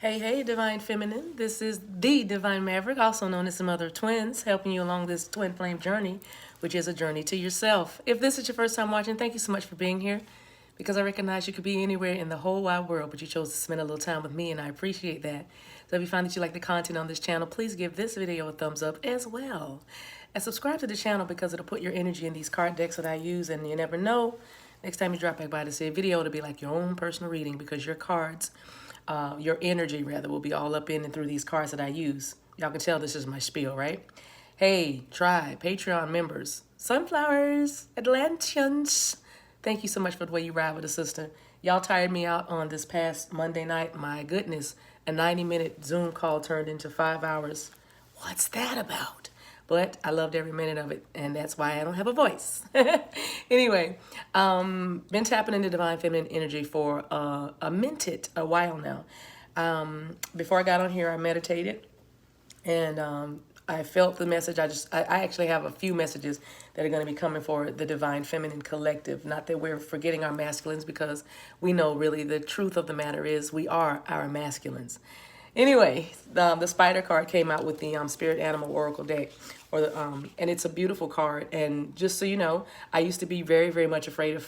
Hey, hey, Divine Feminine. This is the Divine Maverick, also known as some other twins, helping you along this twin flame journey, which is a journey to yourself. If this is your first time watching, thank you so much for being here because I recognize you could be anywhere in the whole wide world, but you chose to spend a little time with me, and I appreciate that. So if you find that you like the content on this channel, please give this video a thumbs up as well. And subscribe to the channel because it'll put your energy in these card decks that I use, and you never know, next time you drop back by to see a video, it'll be like your own personal reading because your cards your energy rather will be all up in and through these cards that I use. Y'all can tell this is my spiel, right? Hey, tribe, Patreon members, sunflowers, Atlanteans. Thank you so much for the way you ride with a sister. Y'all tired me out on this past Monday night. My goodness, a 90-minute Zoom call turned into 5 hours. What's that about? But I loved every minute of it, and that's why I don't have a voice. Anyway, been tapping into divine feminine energy for a while now. Before I got on here, I meditated, and I felt the message. I actually have a few messages that are going to be coming for the Divine Feminine Collective. Not that we're forgetting our masculines, because we know really the truth of the matter is we are our masculines. Anyway, the spider card came out with the Spirit Animal Oracle deck, and it's a beautiful card. And just so you know, I used to be very, very much afraid of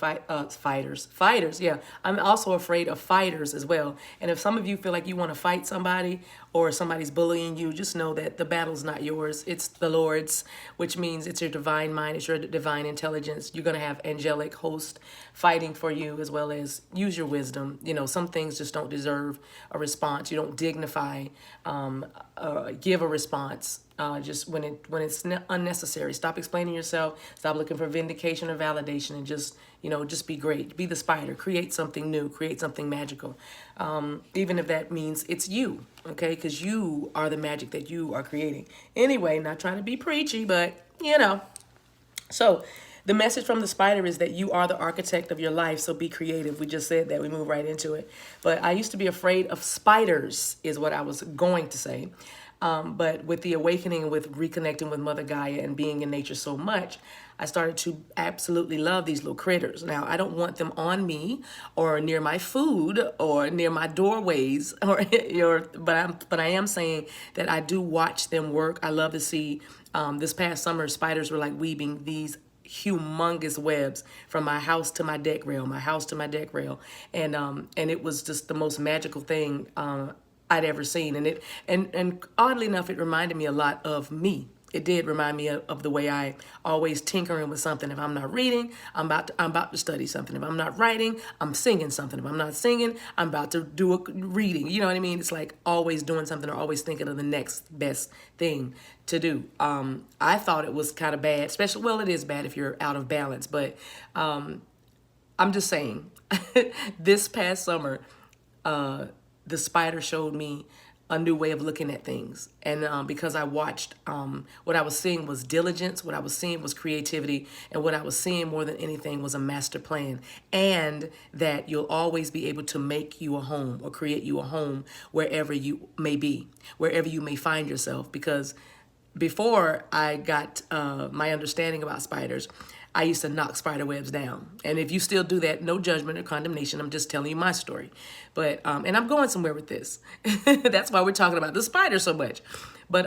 fighters. Fighters, yeah. I'm also afraid of fighters as well. And if some of you feel like you want to fight somebody or somebody's bullying you, just know that the battle's not yours. It's the Lord's, which means it's your divine mind, it's your divine intelligence. You're going to have angelic host fighting for you, as well as use your wisdom. You know, some things just don't deserve a response. You don't dignify, give a response just when it's unnecessary. Stop explaining yourself. Stop looking for vindication or validation, and just be great. Be the spider. Create something new. Create something magical. Even if that means it's you, okay? Because you are the magic that you are creating. Anyway, not trying to be preachy, but So the message from the spider is that you are the architect of your life, so be creative. We just said that. We move right into it. But I used to be afraid of spiders, is what I was going to say. But with the awakening, with reconnecting with Mother Gaia and being in nature so much, I started to absolutely love these little critters. Now, I don't want them on me or near my food or near my doorways, but I am saying that I do watch them work. I love to see, this past summer, spiders were like weaving these humongous webs from my house to my deck rail, and it was just the most magical thing I'd ever seen. And oddly enough, it reminded me a lot of me. It did remind me of the way I always tinkering with something. If I'm not reading, I'm about to study something. If I'm not writing, I'm singing something. If I'm not singing, I'm about to do a reading. You know what I mean? It's like always doing something or always thinking of the next best thing to do. I thought it was kind of bad, especially, well, it is bad if you're out of balance, but I'm just saying, this past summer, the spider showed me a new way of looking at things. And because I watched, what I was seeing was diligence, what I was seeing was creativity, and what I was seeing more than anything was a master plan. And that you'll always be able to make you a home or create you a home wherever you may be, wherever you may find yourself. Because before I got my understanding about spiders, I used to knock spider webs down. And if you still do that, no judgment or condemnation. I'm just telling you my story. But, and I'm going somewhere with this. That's why we're talking about the spider so much. But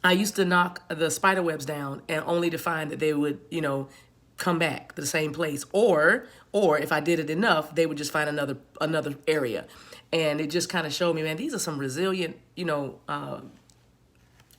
I used to knock the spider webs down, and only to find that they would, come back to the same place. Or if I did it enough, they would just find another area. And it just kind of showed me, man, these are some resilient,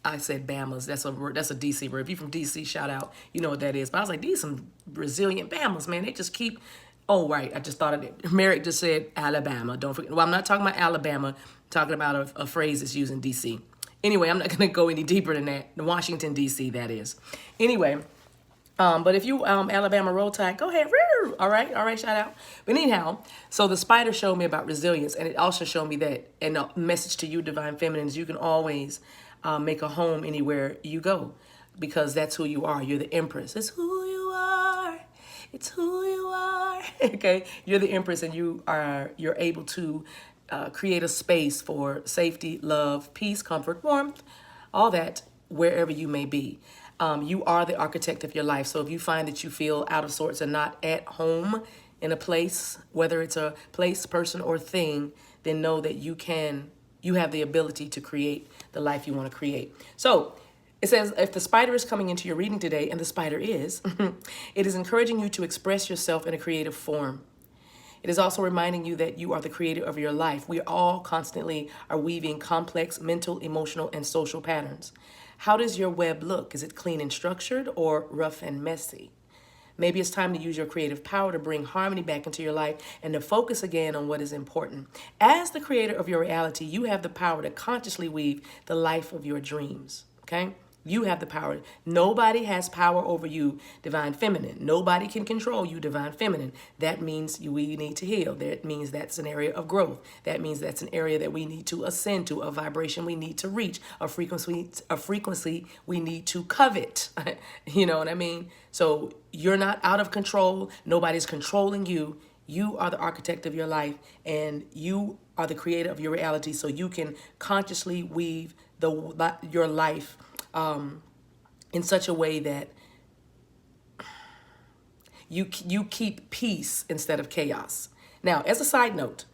I said Bamas. That's a DC word. If you're from DC, shout out. You know what that is. But I was like, these some resilient Bamas, man. They just keep. Oh, right. I just thought of it. Merrick just said Alabama. Don't forget. Well, I'm not talking about Alabama. I'm talking about a phrase that's used in DC. Anyway, I'm not going to go any deeper than that. Washington, DC, that is. Anyway, but if you Alabama Roll Tide, go ahead. All right, shout out. But anyhow, so the spider showed me about resilience, and it also showed me that, and a message to you, Divine Feminines, you can always make a home anywhere you go, because that's who you are. You're the empress. It's who you are. It's who you are. Okay, you're the empress, and you're able to create a space for safety, love, peace, comfort, warmth, all that wherever you may be. You are the architect of your life. So if you find that you feel out of sorts and not at home in a place, whether it's a place, person, or thing, then know that you have the ability to create the life you want to create. So it says, if the spider is coming into your reading today, and the spider is, it is encouraging you to express yourself in a creative form. It is also reminding you that you are the creator of your life. We all constantly are weaving complex mental, emotional, and social patterns. How does your web look? Is it clean and structured or rough and messy? Maybe it's time to use your creative power to bring harmony back into your life and to focus again on what is important. As the creator of your reality, you have the power to consciously weave the life of your dreams, okay? You have the power. Nobody has power over you, divine feminine. Nobody can control you, divine feminine. That means we need to heal. That means that's an area of growth. That means that's an area that we need to ascend to, a vibration we need to reach, a frequency we need to covet. You know what I mean? So you're not out of control. Nobody's controlling you. You are the architect of your life, and you are the creator of your reality, so you can consciously weave your life in such a way that you keep peace instead of chaos. Now, as a side note,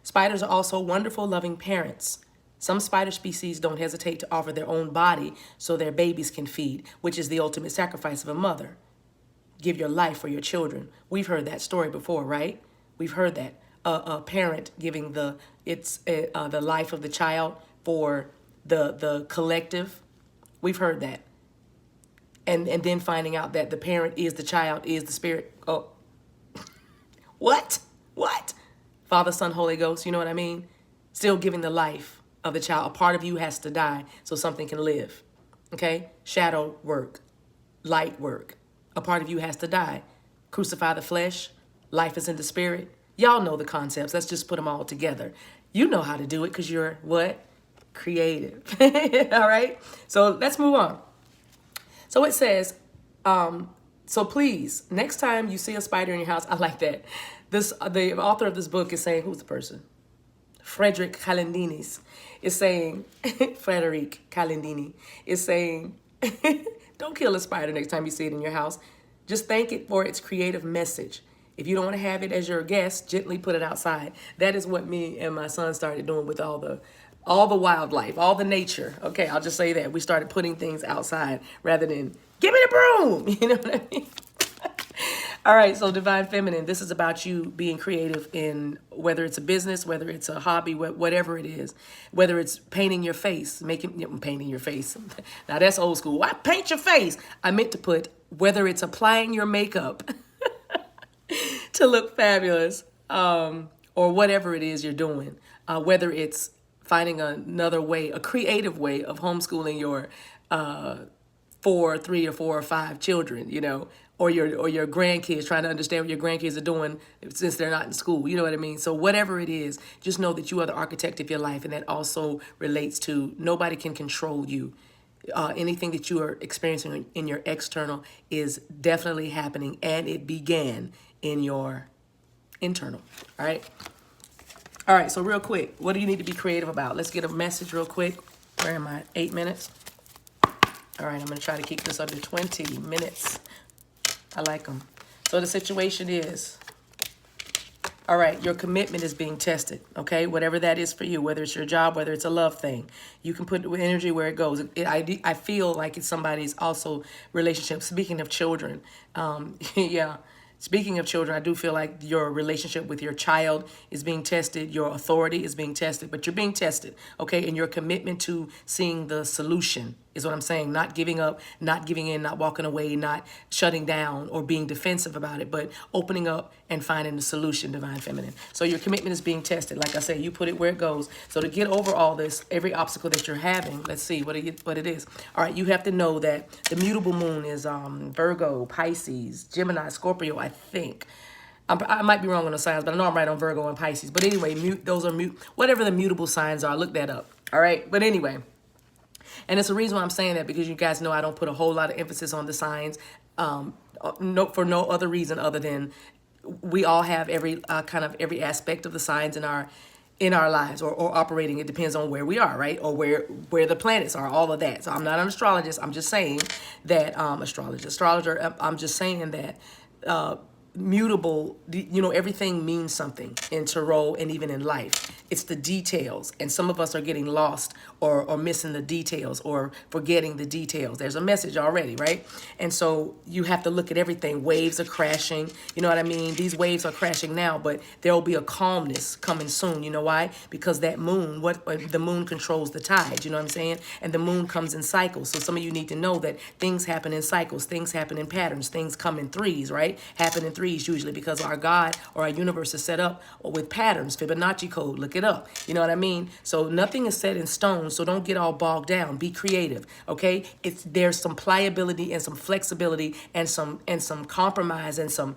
spiders are also wonderful, loving parents. Some spider species don't hesitate to offer their own body so their babies can feed, which is the ultimate sacrifice of a mother. Give your life for your children. We've heard that story before, right? We've heard that. A parent giving the life of the child for the collective. We've heard that. And then finding out that the parent is the child, is the spirit. Oh, what? Father, Son, Holy Ghost, you know what I mean? Still giving the life of the child. A part of you has to die so something can live. Okay? Shadow work, light work. A part of you has to die. Crucify the flesh. Life is in the spirit. Y'all know the concepts. Let's just put them all together. You know how to do it because you're what? Creative. All right? So let's move on. So it says, so please, next time you see a spider in your house, I like that. The author of this book is saying, who's the person? Frederick Calendinis is saying, Frederick Calendini is saying, don't kill a spider next time you see it in your house. Just thank it for its creative message. If you don't want to have it as your guest, gently put it outside. That is what me and my son started doing with all the wildlife, all the nature. Okay, I'll just say that. We started putting things outside rather than, give me the broom. You know what I mean? All right, so Divine Feminine, this is about you being creative in whether it's a business, whether it's a hobby, whatever it is, whether it's painting your face, painting your face. Now that's old school. Why paint your face? I meant to put whether it's applying your makeup to look fabulous, or whatever it is you're doing, whether it's finding another way, a creative way of homeschooling your 3 or 4 or 5 children, you know, or your grandkids, trying to understand what your grandkids are doing since they're not in school. You know what I mean? So whatever it is, just know that you are the architect of your life, and that also relates to nobody can control you. Anything that you are experiencing in your external is definitely happening, and it began in your internal. All right. All right. So real quick, what do you need to be creative about? Let's get a message real quick. Where am I? 8 minutes. All right. I'm going to try to keep this under 20 minutes. I like them. So the situation is, all right, your commitment is being tested, okay? Whatever that is for you, whether it's your job, whether it's a love thing, you can put energy where it goes. I feel like it's somebody's also relationship. Speaking of children, yeah. Speaking of children, I do feel like your relationship with your child is being tested. Your authority is being tested, but you're being tested, okay? And your commitment to seeing the solution is what I'm saying. Not giving up, not giving in, not walking away, not shutting down or being defensive about it, but opening up and finding the solution, Divine Feminine. So your commitment is being tested. Like I said, you put it where it goes. So to get over all this, every obstacle that you're having, let's see what it is. All right, you have to know that the mutable moon is Virgo, Pisces, Gemini, Scorpio, I think. I might be wrong on the signs, but I know I'm right on Virgo and Pisces. But anyway, those are whatever the mutable signs are. Look that up. All right, but anyway. And it's the reason why I'm saying that, because you guys know I don't put a whole lot of emphasis on the signs for no other reason other than we all have every aspect of the signs in our lives or operating. It depends on where we are, right? Or where the planets are, all of that. So I'm not an astrologist. I'm just saying that, astrologer. I'm just saying that mutable. Everything means something in tarot and even in life. It's the details, and some of us are getting lost or missing the details or forgetting the details. There's a message already, right? And so you have to look at everything. Waves are crashing. You know what I mean? These waves are crashing now, but there will be a calmness coming soon. You know why? Because that moon, the moon controls the tides. You know what I'm saying? And the moon comes in cycles. So some of you need to know that things happen in cycles. Things happen in patterns. Things come in threes, right? Happen in threes usually because our God or our universe is set up with patterns. Fibonacci code. Look it up. You know what I mean? So nothing is set in stone. So don't get all bogged down. Be creative. Okay? There's some pliability and some flexibility and some compromise and some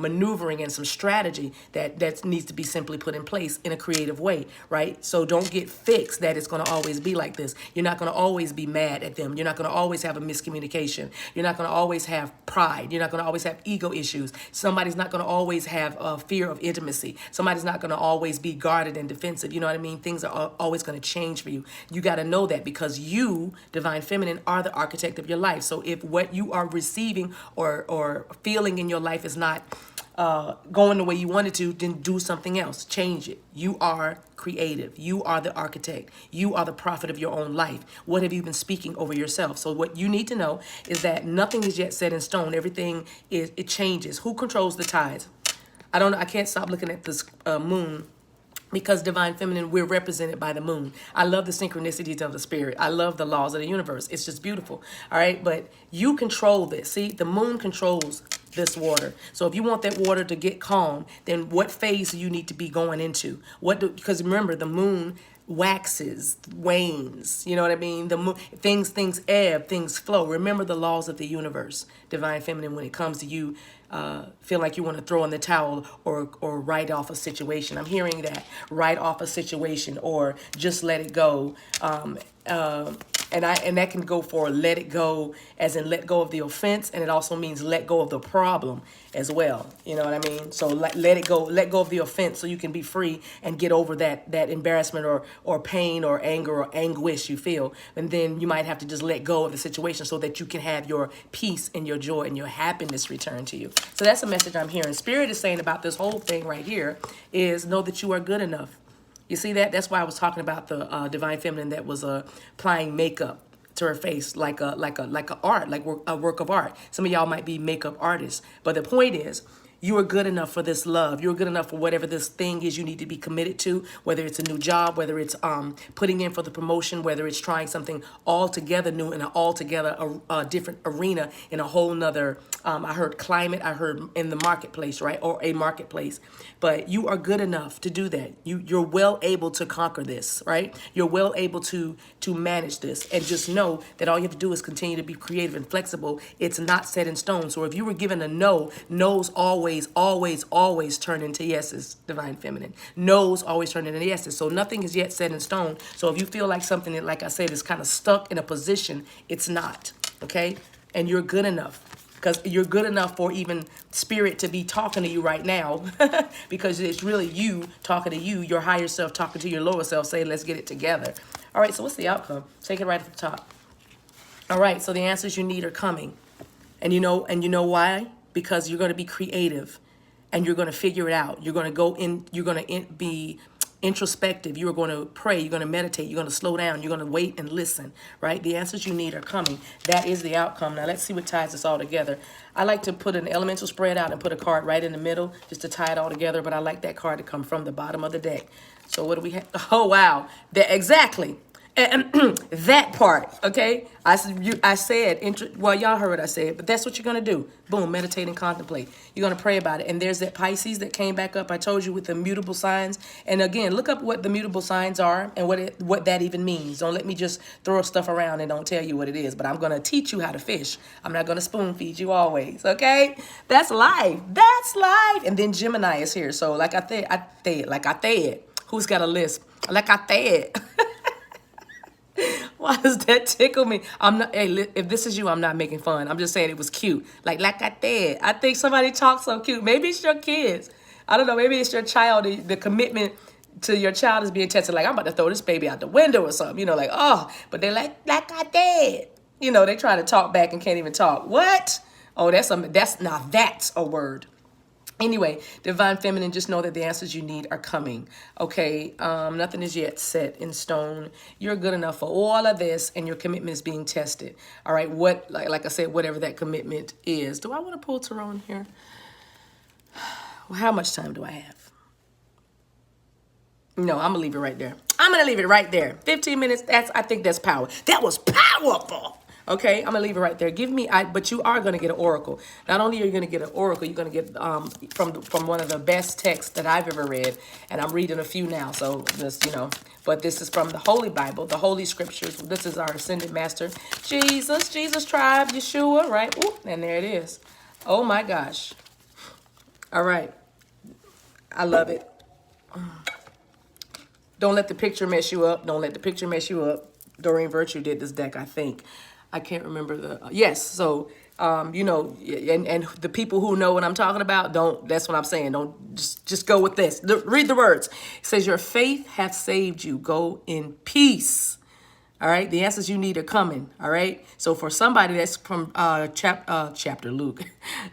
maneuvering and some strategy that needs to be simply put in place in a creative way, right? So don't get fixed that it's going to always be like this. You're not going to always be mad at them. You're not going to always have a miscommunication. You're not going to always have pride. You're not going to always have ego issues. Somebody's not going to always have a fear of intimacy. Somebody's not going to always be guarded and defensive. You know what I mean? Things are always going to change for you. You got to know that because you, Divine Feminine, are the architect of your life. So if what you are receiving or feeling in your life is not going the way you wanted to, then do something else. Change it. You are creative. You are the architect. You are the prophet of your own life. What have you been speaking over yourself? So what you need to know is that nothing is yet set in stone. Everything it changes. Who controls the tides? I don't know. I can't stop looking at this moon. Because Divine Feminine, we're represented by the moon. I love the synchronicities of the spirit. I love the laws of the universe. It's just beautiful. All right. But you control this. See, the moon controls this water. So if you want that water to get calm, then what phase do you need to be going into? Because remember, the moon waxes, wanes. You know what I mean? The moon, things ebb, things flow. Remember the laws of the universe, Divine Feminine, when it comes to you feel like you want to throw in the towel or write off a situation. I'm hearing that. Write off a situation or just let it go. And that can go for let it go as in let go of the offense, and it also means let go of the problem as well. You know what I mean? So let it go, let go of the offense so you can be free and get over that embarrassment or pain or anger or anguish you feel. And then you might have to just let go of the situation so that you can have your peace and your joy and your happiness return to you. So that's a message I'm hearing. Spirit is saying about this whole thing right here is know that you are good enough. You see that? That's why I was talking about the Divine Feminine that was applying makeup to her face like a art, like a work of art. Some of y'all might be makeup artists, but the point is, you are good enough for this love. You're good enough for whatever this thing is you need to be committed to, whether it's a new job, whether it's putting in for the promotion, whether it's trying something altogether new in an altogether different arena in a whole nother, I heard climate, I heard in the marketplace, right? Or a marketplace. But you are good enough to do that. You're well able to conquer this, right? You're well able to manage this. And just know that all you have to do is continue to be creative and flexible. It's not set in stone. So if you were given a no, no's always turn into yeses, Divine Feminine. No's always turn into yeses. So nothing is yet set in stone. So if you feel like something that, like I said, is kind of stuck in a position, it's not, okay? And you're good enough. Because you're good enough for even spirit to be talking to you right now. Because it's really you talking to you, your higher self talking to your lower self, saying, let's get it together. All right, so what's the outcome? Take it right at the top. All right, so the answers you need are coming. And you know why? Because you're going to be creative and you're going to figure it out. You're going to go in, you're going to be introspective. You're going to pray. You're going to meditate. You're going to slow down. You're going to wait and listen, right? The answers you need are coming. That is the outcome. Now, let's see what ties this all together. I like to put an elemental spread out and put a card right in the middle just to tie it all together, but I like that card to come from the bottom of the deck. So what do we have? Oh, wow. Exactly. That part, okay? I said, well, y'all heard what I said, but that's what you're going to do. Boom, meditate and contemplate. You're going to pray about it. And there's that Pisces that came back up. I told you with the mutable signs. And again, look up what the mutable signs are and what that even means. Don't let me just throw stuff around and don't tell you what it is. But I'm going to teach you how to fish. I'm not going to spoon feed you always, okay? That's life. That's life. And then Gemini is here. So like I said, who's got a lisp? Like I said. Why does that tickle me? I'm not. Hey, if this is you, I'm not making fun. I'm just saying it was cute. Like I said, I think somebody talks so cute. Maybe it's your kids. I don't know. Maybe it's your child. The commitment to your child is being tested. Like I'm about to throw this baby out the window or something. You know, like oh, but they like I said. You know, they try to talk back and can't even talk. What? Oh, that's a word. Anyway, divine feminine, just know that the answers you need are coming. Okay, nothing is yet set in stone. You're good enough for all of this, and your commitment is being tested. All right, like I said, whatever that commitment is. Do I want to pull Tyrone here? Well, how much time do I have? No, I'm gonna leave it right there. I'm gonna leave it right there. 15 minutes. I think that's power. That was powerful. Okay, I'm gonna leave it right there. But you are gonna get an oracle. Not only are you gonna get an oracle, you're gonna get from one of the best texts that I've ever read, and I'm reading a few now. So just but this is from the Holy Bible, the Holy Scriptures. This is our ascended master, Jesus tribe, Yeshua, right? Ooh, and there it is. Oh my gosh. All right, I love it. Don't let the picture mess you up. Don't let the picture mess you up. Doreen Virtue did this deck, I think. I can't remember yes. So, and the people who know what I'm talking about, that's what I'm saying. Don't just go with this. Read the words. It says, your faith hath saved you. Go in peace. All right, the answers you need are coming. All right, so for somebody that's from chapter Luke,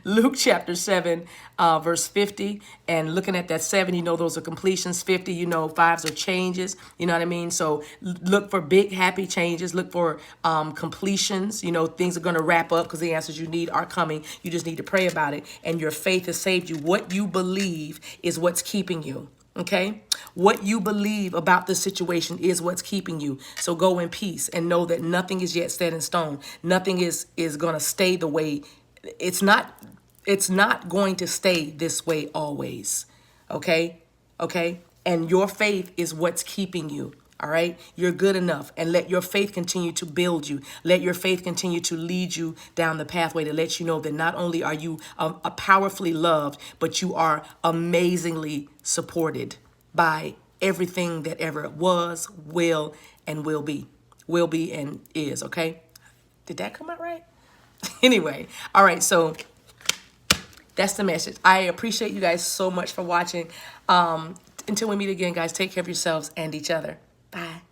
Luke chapter 7, verse 50, and looking at that 7, those are completions. 50, 5s are changes. You know what I mean? So look for big happy changes. Look for completions. Things are going to wrap up because the answers you need are coming. You just need to pray about it, and your faith has saved you. What you believe is what's keeping you. Okay, what you believe about the situation is what's keeping you. So go in peace and know that nothing is yet set in stone. Nothing is going to stay the way it's not. It's not going to stay this way always. Okay, and your faith is what's keeping you. All right, you're good enough, and let your faith continue to build you. Let your faith continue to lead you down the pathway to let you know that not only are you powerfully loved, but you are amazingly supported by everything that ever was, will, and will be and is. Okay, did that come out right? Anyway, all right, so that's the message. I appreciate you guys so much for watching. Until we meet again, guys, take care of yourselves and each other. Bye.